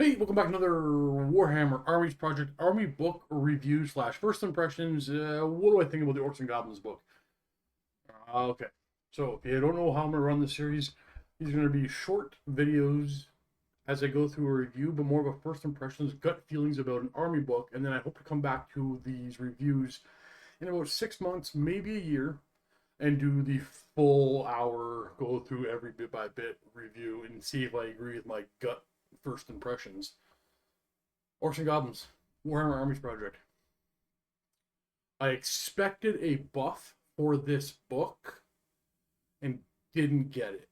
Hey, welcome back to another Warhammer Armies Project Army book review slash first impressions. What do I think about the Orcs and Goblins book? Okay, so if you don't know how I'm going to run the series, these are going to be short videos as I go through a review, but more of a first impressions, gut feelings about an army book, and then I hope to come back to these reviews in about 6 months, maybe a year, and do the full hour, go through every bit by bit review and see if I agree with my gut first impressions. Orcs and Goblins, Warhammer Armies Project. I expected a buff for this book and didn't get it.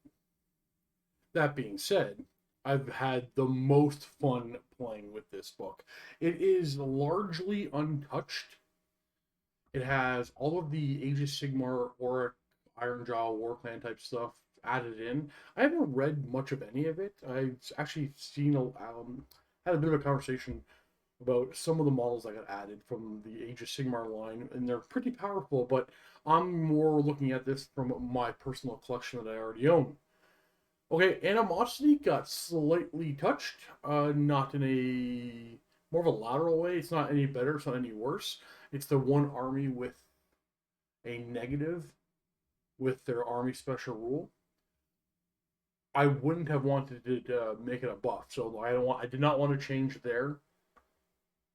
That being said, I've had the most fun playing with this book. It is largely untouched. It has all of the Age of Sigmar, Orc, Ironjaw, War Clan type stuff added in. I haven't read much of any of it. I've actually seen had a bit of a conversation about some of the models that got added from the Age of Sigmar line, and they're pretty powerful, but I'm more looking at this from my personal collection that I already own. Okay, Animosity got slightly touched, not in a more of a lateral way. It's not any better, it's not any worse. It's the one army with a negative with their army special rule. I wouldn't have wanted to make it a buff, so I did not want to change there.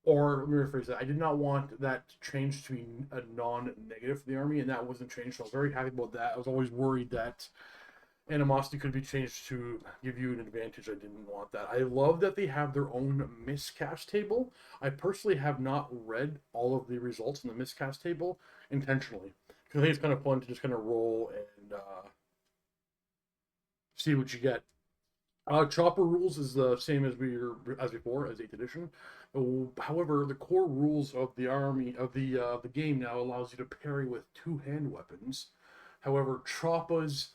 Or let me rephrase that. I did not want that change to be a non-negative for the army, and that wasn't changed. So I was very happy about that. I was always worried that animosity could be changed to give you an advantage. I didn't want that. I love that they have their own miscast table. I personally have not read all of the results in the miscast table intentionally because I think it's kind of fun to just kind of roll and see what you get. Chopper rules is the same as as before as 8th edition. However, the core rules of the army of the game now allows you to parry with two hand weapons. However, Choppas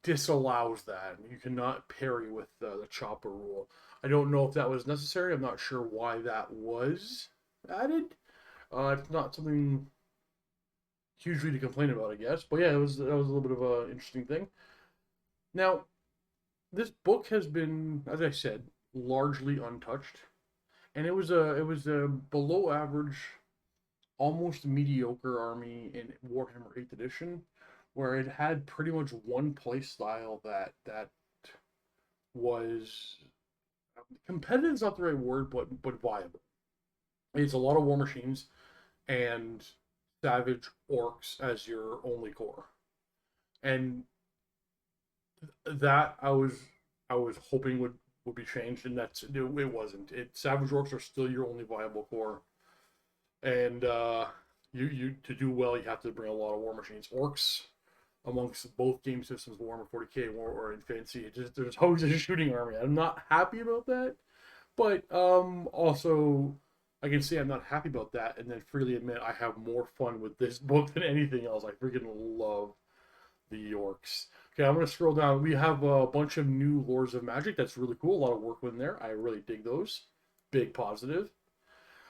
disallows that. You cannot parry with the chopper rule. I don't know if that was necessary. I'm not sure why that was added. It's not something hugely to complain about, I guess. But yeah, that was a little bit of an interesting thing. Now, this book has been, as I said, largely untouched, and it was a below average, almost mediocre army in Warhammer 8th edition, where it had pretty much one play style that was competitive is not the right word, but viable. It's a lot of war machines and savage orcs as your only core, and that I was hoping would be changed, and it wasn't. Savage orcs are still your only viable core, and you to do well you have to bring a lot of war machines. Orcs amongst both game systems, Warhammer 40k or in Fantasy, there's always a shooting army. I'm not happy about that, but also I can say I'm not happy about that, and then freely admit I have more fun with this book than anything else. I freaking love the Orcs. Okay, I'm gonna scroll down. We have a bunch of new Lords of Magic. That's really cool. A lot of work in there. I really dig those. Big positive.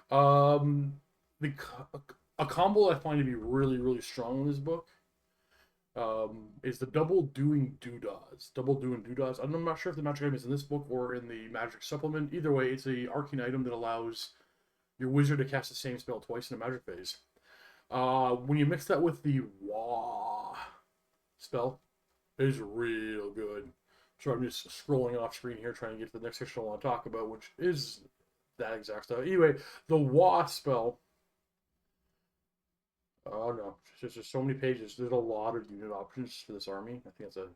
Um, the a combo I find to be really strong in this book is the double doing doodads. Double doing doodads. I'm not sure if the magic item is in this book or in the magic supplement. Either way, it's a arcane item that allows your wizard to cast the same spell twice in a magic phase. When you mix that with the Wah spell, it is real good. So I'm just scrolling off screen here trying to get to the next section I want to talk about, which is that exact stuff. Anyway, the Wah spell. Oh no, there's just so many pages. There's a lot of unit options for this army. I think that's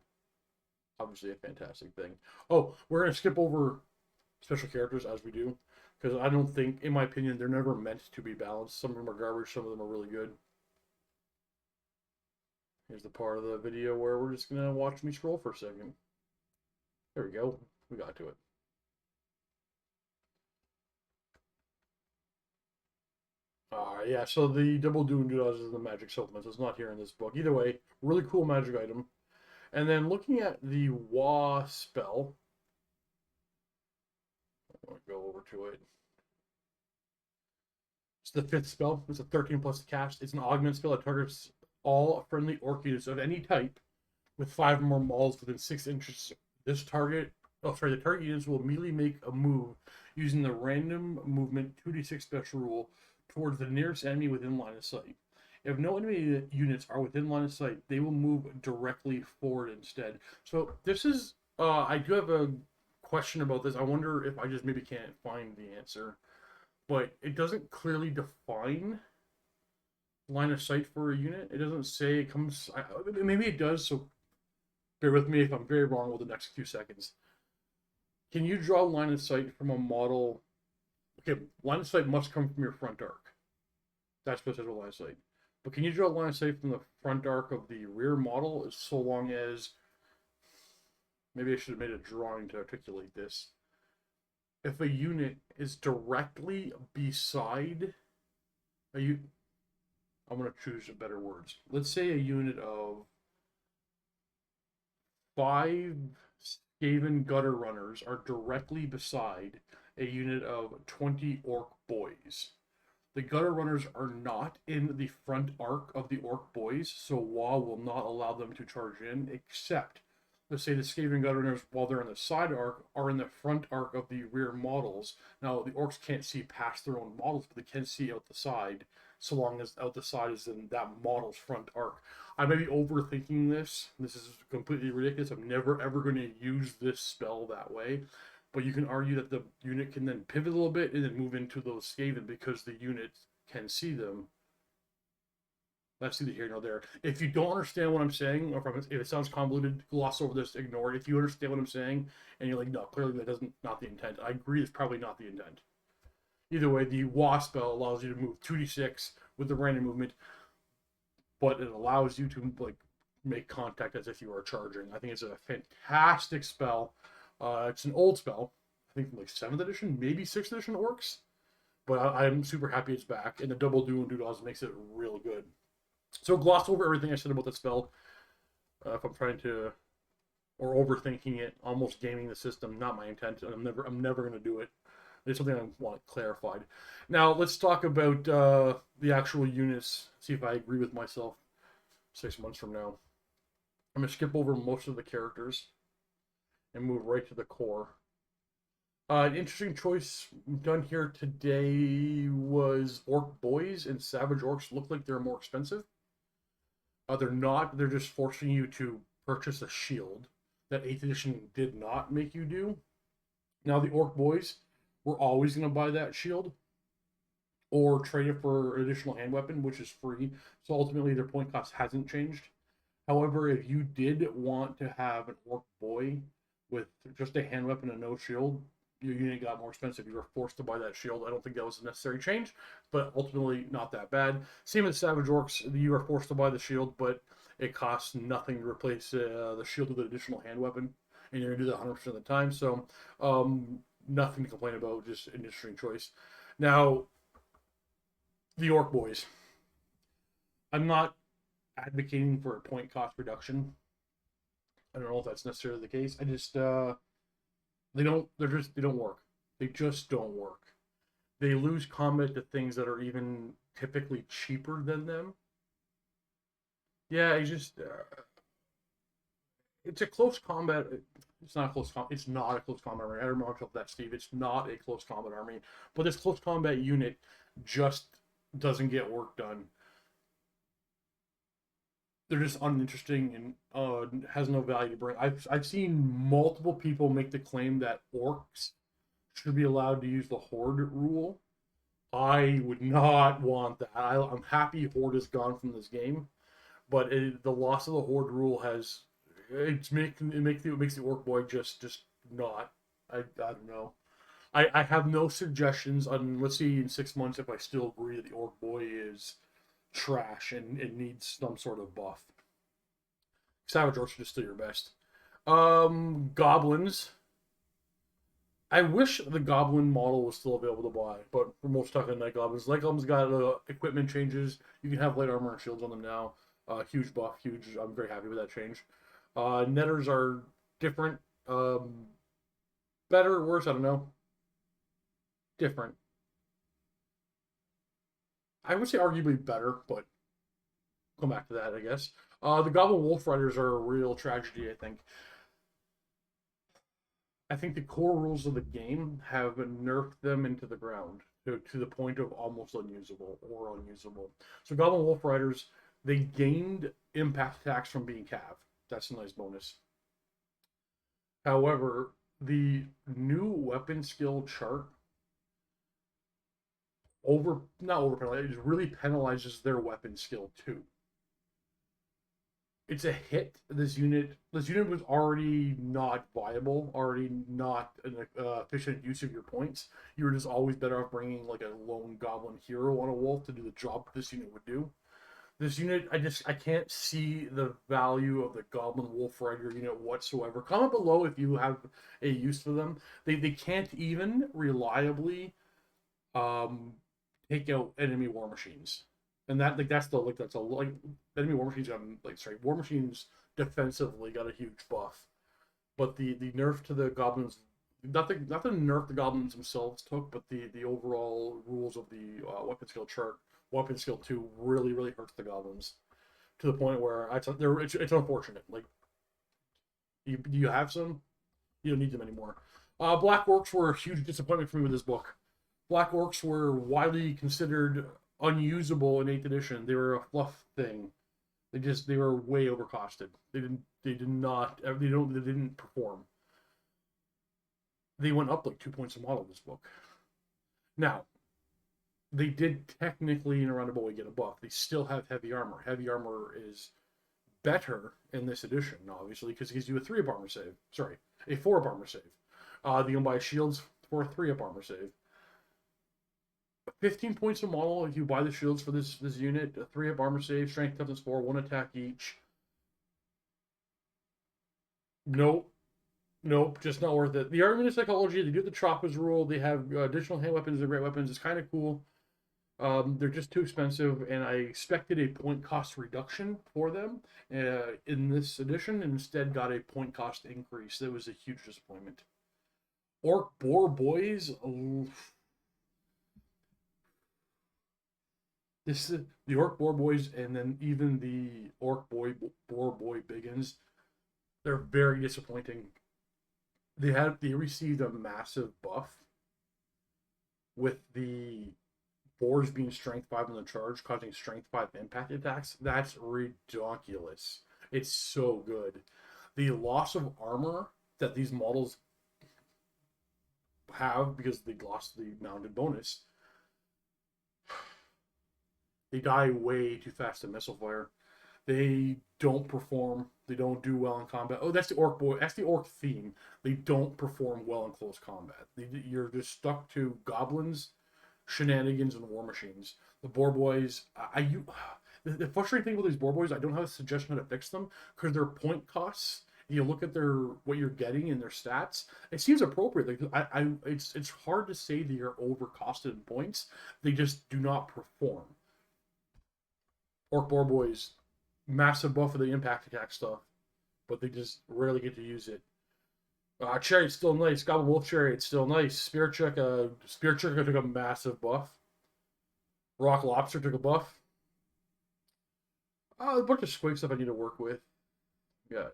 obviously a fantastic thing. Oh, we're gonna skip over special characters as we do, because I don't think, in my opinion, they're never meant to be balanced. Some of them are garbage, some of them are really good. Here's the part of the video where we're just gonna watch me scroll for a second. There we go. We got to it. Yeah, so the double doom does is the magic supplements. It's not here in this book. Either way, really cool magic item. And then looking at the Wah spell, I'm going to go over to it. It's the 5th spell. It's a 13 plus to cast. It's an augment spell that targets all friendly orc units of any type with 5 or more mauls within 6 inches. This target Oh, sorry. The target units will immediately make a move using the random movement 2d6 special rule towards the nearest enemy within line of sight. If no enemy units are within line of sight, they will move directly forward instead. So this is, I do have a question about this. I wonder if I just maybe can't find the answer, but it doesn't clearly define line of sight for a unit. It doesn't say it comes. Maybe it does. So bear with me if I'm very wrong with the next few seconds. Can you draw line of sight from a model? Okay, line of sight must come from your front arc. That's what says line of sight. But can you draw a line of sight from the front arc of the rear model, so long as, maybe I should have made a drawing to articulate this. If a unit is directly beside a unit, I'm going to choose better words. Let's say a unit of 5 Skaven gutter runners are directly beside a unit of 20 orc boys. The gutter runners are not in the front arc of the orc boys, so WA will not allow them to charge in, except, let's say the Skaven gutter runners, while they're in the side arc, are in the front arc of the rear models. Now, the orcs can't see past their own models, but they can see out the side, so long as out the side is in that model's front arc. I may be overthinking this. This is completely ridiculous. I'm never ever going to use this spell that way. But you can argue that the unit can then pivot a little bit and then move into those Skaven because the unit can see them. That's neither here nor there. If you don't understand what I'm saying, or if it sounds convoluted, gloss over this, ignore it. If you understand what I'm saying, and you're like, no, clearly that doesn't, not the intent. I agree, it's probably not the intent. Either way, the WA spell allows you to move 2d6 with the random movement, but it allows you to like make contact as if you are charging. I think it's a fantastic spell. It's an old spell, I think from like 7th edition, maybe 6th edition Orcs, but I'm super happy it's back, and the double duo and doodles makes it real good. So gloss over everything I said about that spell. If I'm trying to, or overthinking it, almost gaming the system, not my intent, and I'm never going to do it. It's something I want clarified. Now let's talk about the actual units. See if I agree with myself 6 months from now. I'm gonna skip over most of the characters and move right to the core. An interesting choice done here today was Orc Boys and Savage Orcs look like they're more expensive. They're not. They're just forcing you to purchase a shield that 8th edition did not make you do. Now the Orc Boys, we're always going to buy that shield or trade it for an additional hand weapon, which is free. So ultimately their point cost hasn't changed. However, if you did want to have an Orc Boy with just a hand weapon and no shield, your unit got more expensive. You were forced to buy that shield. I don't think that was a necessary change, but ultimately not that bad. Same with Savage Orcs. You are forced to buy the shield, but it costs nothing to replace the shield with an additional hand weapon, and you're going to do that 100% of the time. So nothing to complain about, just an interesting choice. Now, the Orc Boys. I'm not advocating for a point cost reduction. I don't know if that's necessarily the case. I just they don't work. They just don't work. They lose combat to things that are even typically cheaper than them. Yeah, it's a close combat. It's not a close combat. It's not a close combat army. I remember that, Steve. It's not a close combat army. But this close combat unit just doesn't get work done. They're just uninteresting and has no value to bring. I've seen multiple people make the claim that orcs should be allowed to use the horde rule. I would not want that. I'm happy horde is gone from this game, but the loss of the horde rule has it makes the orc boy just not. I don't know. I have no suggestions on. Let's see in 6 months if I still agree that the orc boy is trash and it needs some sort of buff. Savage Orcs are still your best. Goblins. I wish the Goblin model was still available to buy, but for most talking Night Goblins, Night Goblins got equipment changes. You can have light armor and shields on them now. Huge buff, huge. I'm very happy with that change. Netters are different. Better or worse, I don't know. Different. I would say arguably better, but come back to that, I guess. The Goblin Wolf Riders are a real tragedy, I think. I think the core rules of the game have nerfed them into the ground to the point of almost unusable or unusable. So Goblin Wolf Riders, they gained impact attacks from being cav. That's a nice bonus. However, the new weapon skill chart not over penalizes, it really penalizes their weapon skill too. It's a hit. This unit was already not viable, already not an efficient use of your points. You were just always better off bringing like a lone goblin hero on a wolf to do the job this unit would do. This unit, I can't see the value of the goblin wolf rider unit whatsoever. Comment below if you have a use for them. They can't even reliably um take out enemy war machines. And that's a like enemy war machines got like sorry war machines defensively got a huge buff, but the nerf to the goblins, not the nerf the goblins themselves took, but the overall rules of the weapon skill chart, weapon skill 2 really hurts the goblins to the point where it's unfortunate. Like you have some, you don't need them anymore. Black Orcs were a huge disappointment for me with this book. Black Orcs were widely considered unusable in 8th edition. They were a fluff thing. They were way overcosted. They didn't perform. They went up like 2 points a model this book. Now, they did technically in a roundabout way get a buff. They still have heavy armor. Heavy armor is better in this edition, obviously, because it gives you a 3-up armor save. Sorry, a 4-up armor save. You can buy shields for a 3-up armor save. 15 points a model if you buy the shields for this unit. A 3-up armor save, strength toughness 4, 1 attack each. Nope, just not worth it. The argument of psychology, they do the Chopper's rule. They have additional hand weapons and great weapons. It's kind of cool. They're just too expensive, and I expected a point cost reduction for them in this edition, and instead got a point cost increase. That was a huge disappointment. Orc Boar Boys. This is the Orc Boar Boys, and then even the Orc Boar Boy Biggins. They're very disappointing. They received a massive buff with the boars being strength 5 on the charge, causing strength 5 impact attacks. That's ridiculous. It's so good. The loss of armor that these models have because they lost the mounted bonus, they die way too fast in missile fire. They don't perform. They don't do well in combat. Oh, that's the Orc boy. That's the Orc theme. They don't perform well in close combat. You're just stuck to goblins, shenanigans, and war machines. The boar boys. The frustrating thing with these boar boys, I don't have a suggestion how to fix them because their point costs. You look at what you're getting in their stats. It seems appropriate. Like it's hard to say they are overcosted in points. They just do not perform. Orc boar boys, massive buff of the impact attack stuff, but they just rarely get to use it. Chariot's still nice. Goblin Wolf Chariot's still nice. Spirit Check took a massive buff. Rock Lobster took a buff. A bunch of squig stuff I need to work with. Yeah.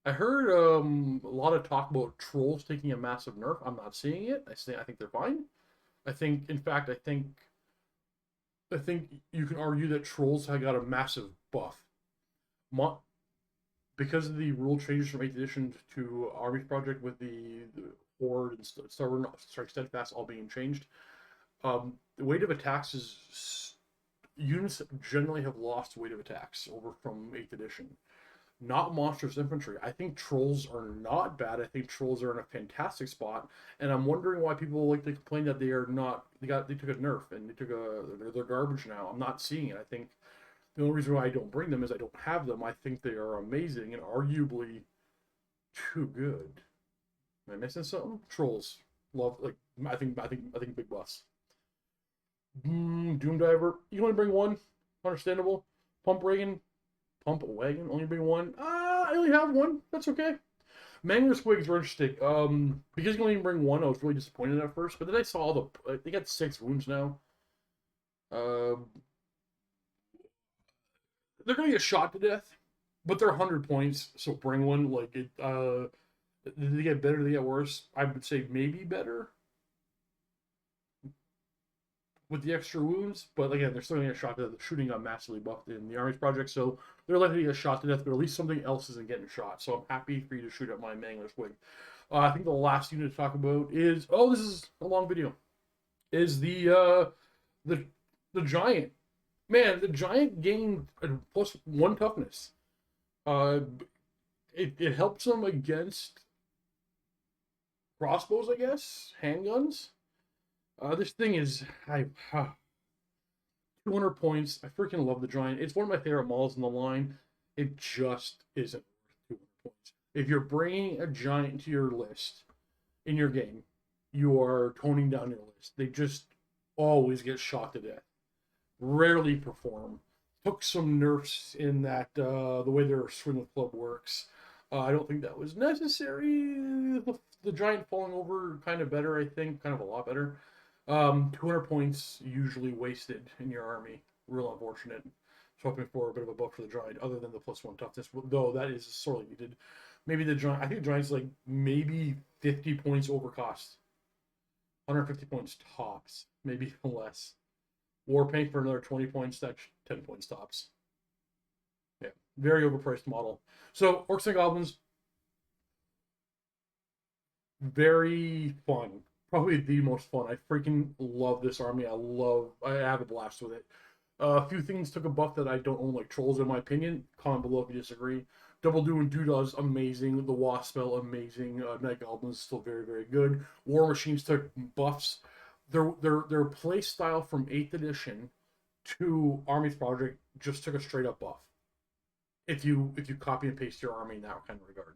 I heard a lot of talk about trolls taking a massive nerf. I'm not seeing it. I think they're fine. I think you can argue that trolls have got a massive buff. Because of the rule changes from 8th edition to Armies Project with the Horde and Steadfast all being changed, the weight of attacks units generally have lost weight of attacks over from 8th edition. Not monstrous infantry. I think trolls are not bad. I think trolls are in a fantastic spot, and I'm wondering why people like to complain that they are not. They took a nerf and they're garbage now. I'm not seeing it. I think the only reason why I don't bring them is I don't have them. I think they are amazing and arguably too good. Am I missing something? Trolls love I think big buffs. Doom Diver. You only bring one. Understandable. Pump Wagon, only bring one. I only have one. That's okay. Mangler Squigs were interesting. Because you only bring one, I was really disappointed at first. But then I saw they got 6 wounds now. They're gonna get shot to death, but they're 100 points, so bring one. Did they get better? Did they get worse? I would say maybe better with the extra wounds, but again, they're still going to get shot to death. The shooting got massively buffed in the Armies project, so they're likely to get shot to death, but at least something else isn't getting shot. So I'm happy for you to shoot at my Mangler's Wig. I think the last unit to talk about is, oh, this is a long video, is the giant. Man, the giant gained a +1 toughness. Uh, it helps them against crossbows, I guess, handguns. This thing is 200 points. I freaking love the giant. It's one of my favorite models in the line. It just isn't worth 200 points. If you're bringing a giant to your list in your game, you are toning down your list. They just always get shot to death. Rarely perform. Took some nerfs in that the way their swing with club works. I don't think that was necessary. The giant falling over kind of better, I think, kind of a lot better. 200 points usually wasted in your army. Real unfortunate. So hoping for a bit of a buff for the giant, other than the +1 toughness, though that is sorely needed. Maybe the giant. I think the giant's like maybe 50 points over cost. 150 points tops, maybe less. Warpaint for another 20 points. That's 10 points tops. Yeah, very overpriced model. So Orcs and Goblins, very fun. Probably the most fun. I freaking love this army. I have a blast with it. A few things took a buff that I don't own, like Trolls, in my opinion. Comment below if you disagree. Double Do and Doodah's amazing. The Wasp spell, amazing. Night Goblins still very, very good. War Machines took buffs. Their play style from 8th edition to Armies Project just took a straight up buff. If you copy and paste your army in that kind of regard.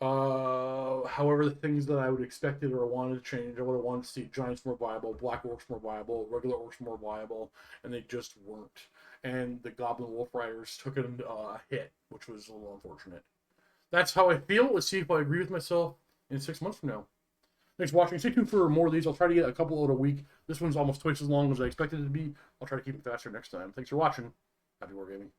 However, the things that I would expected or wanted to change, I would have wanted to see Giants more viable, Black Orcs more viable, regular Orcs more viable, and they just weren't. And the Goblin Wolf Riders took a hit, which was a little unfortunate. That's how I feel. Let's see if I agree with myself in 6 months from now. Thanks for watching. Stay tuned for more of these. I'll try to get a couple out a week. This one's almost twice as long as I expected it to be. I'll try to keep it faster next time. Thanks for watching. Happy wargaming.